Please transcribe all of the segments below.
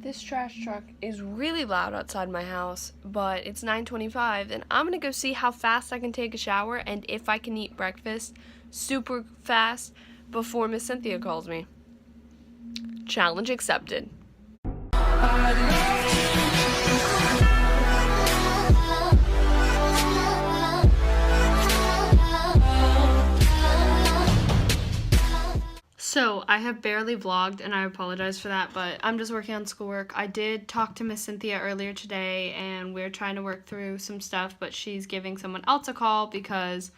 This trash truck is really loud outside my house, but it's 9:25 and I'm gonna go see how fast I can take a shower and if I can eat breakfast super fast before Miss Cynthia calls me. Challenge accepted. So, I have barely vlogged, and I apologize for that, but I'm just working on schoolwork. I did talk to Miss Cynthia earlier today, and we're trying to work through some stuff, but she's giving someone else a call because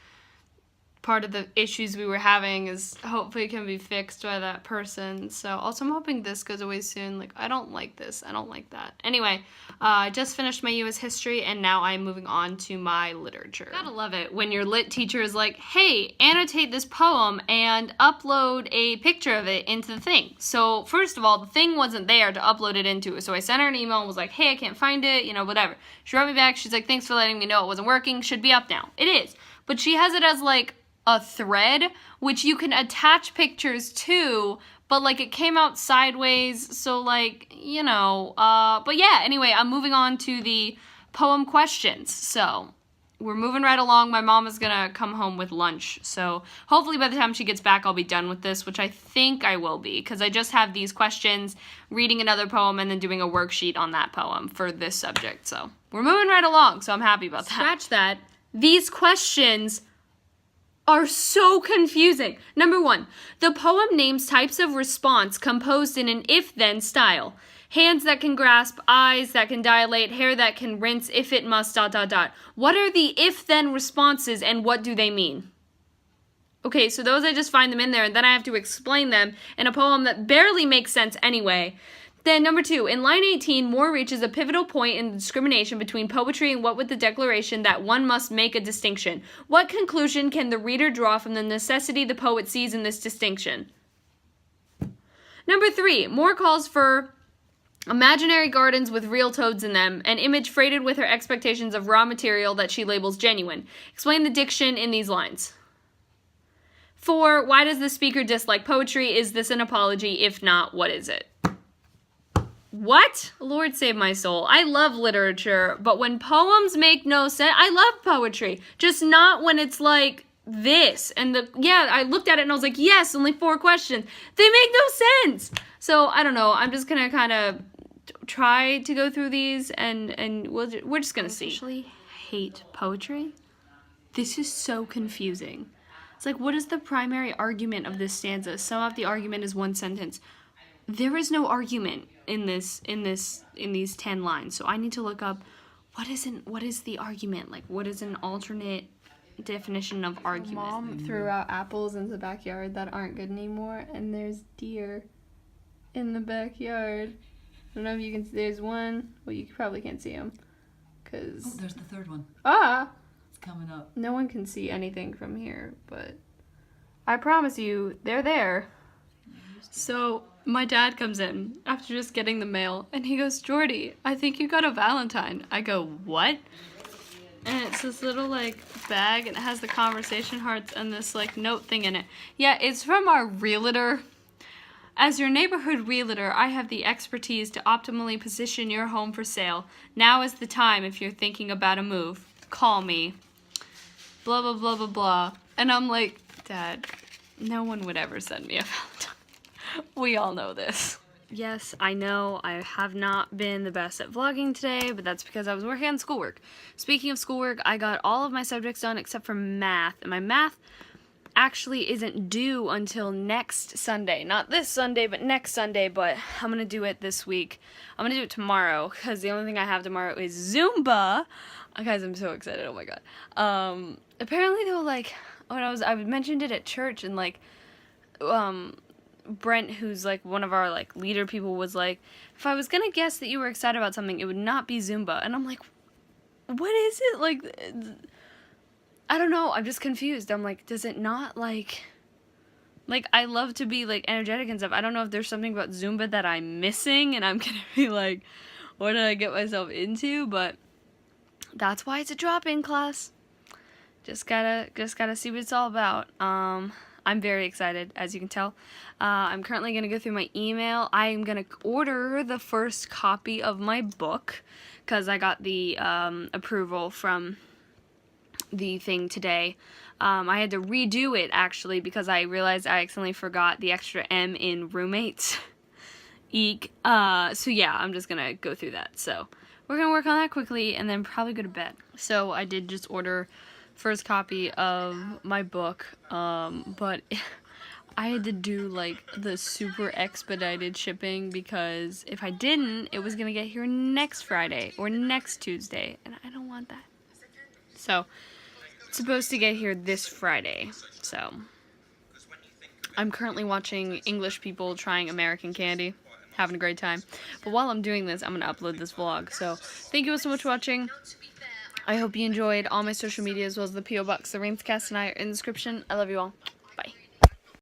part of the issues we were having is hopefully can be fixed by that person. So, also I'm hoping this goes away soon. Like, I don't like this. I don't like that. Anyway, I just finished my US history, and now I'm moving on to my literature. Gotta love it when your lit teacher is like, hey, annotate this poem and upload a picture of it into the thing. So, first of all, the thing wasn't there to upload it into. So I sent her an email and was like, hey, I can't find it, you know, whatever. She wrote me back. She's like, thanks for letting me know it wasn't working. Should be up now. It is. But she has it as, like, a thread, which you can attach pictures to, but, like, it came out sideways, so, like, you know, but yeah, anyway, I'm moving on to the poem questions, so we're moving right along. My mom is gonna come home with lunch, so hopefully by the time she gets back, I'll be done with this, which I think I will be, because I just have these questions, reading another poem, and then doing a worksheet on that poem for this subject, so we're moving right along, so I'm happy about that. Scratch that. These questions are so confusing. Number 1, the poem names types of response composed in an if-then style. Hands that can grasp, eyes that can dilate, hair that can rinse, if it must, ... What are the if-then responses and what do they mean? Okay, so those I just find them in there and then I have to explain them in a poem that barely makes sense anyway. Then number 2, in line 18, Moore reaches a pivotal point in the discrimination between poetry and what with the declaration that one must make a distinction. What conclusion can the reader draw from the necessity the poet sees in this distinction? Number 3, Moore calls for imaginary gardens with real toads in them, an image freighted with her expectations of raw material that she labels genuine. Explain the diction in these lines. 4, why does the speaker dislike poetry? Is this an apology? If not, what is it? What? Lord save my soul. I love literature, but when poems make no sense, I love poetry, just not when it's like this. And I looked at it and I was like, yes, only 4 questions. They make no sense. So I don't know. I'm just gonna kind of try to go through these and we're just gonna see. I actually hate poetry. This is so confusing. It's like, what is the primary argument of this stanza? Sum up the argument is one sentence. There is no argument in these 10 lines. So I need to look up what is the argument? Like, what is an alternate definition of argument? Mom threw out apples into the backyard that aren't good anymore, and there's deer in the backyard. I don't know if you can see. There's one. Well, you probably can't see them. Cause there's the third one. It's coming up. No one can see anything from here, but I promise you, they're there. So my dad comes in after just getting the mail, and he goes, Jordy, I think you got a valentine. I go, what? And it's this little, like, bag, and it has the conversation hearts and this, like, note thing in it. Yeah, it's from our realtor. As your neighborhood realtor, I have the expertise to optimally position your home for sale. Now is the time if you're thinking about a move. Call me. Blah, blah, blah, blah, blah. And I'm like, Dad, no one would ever send me a valentine. We all know this. Yes, I know I have not been the best at vlogging today, but that's because I was working on schoolwork. Speaking of schoolwork, I got all of my subjects done except for math, and my math actually isn't due until next Sunday. Not this Sunday, but next Sunday, but I'm going to do it this week. I'm going to do it tomorrow, because the only thing I have tomorrow is Zumba. Guys, I'm so excited, oh my god. Apparently, though, like, I mentioned it at church, and, like, Brent, who's, like, one of our, like, leader people, was like, if I was gonna guess that you were excited about something, it would not be Zumba. And I'm like, what is it? Like, I don't know. I'm just confused. I'm like, does it not, like, I love to be, like, energetic and stuff. I don't know if there's something about Zumba that I'm missing, and I'm gonna be like, what did I get myself into? But that's why it's a drop-in class. Just gotta see what it's all about. I'm very excited, as you can tell. I'm currently going to go through my email. I am going to order the first copy of my book because I got the approval from the thing today. I had to redo it, actually, because I realized I accidentally forgot the extra M in roommates. Eek. So yeah, I'm just gonna go through that. So we're gonna work on that quickly and then probably go to bed. So I did just order first copy of my book, but I had to do like the super expedited shipping because if I didn't, it was gonna get here next Friday or next Tuesday, and I don't want that. So it's supposed to get here this Friday. So I'm currently watching English people trying American candy. Having a great time. But while I'm doing this, I'm going to upload this vlog. So, thank you all so much for watching. I hope you enjoyed. All my social media as well as the P.O. Box, the Rainscast, and I are in the description. I love you all.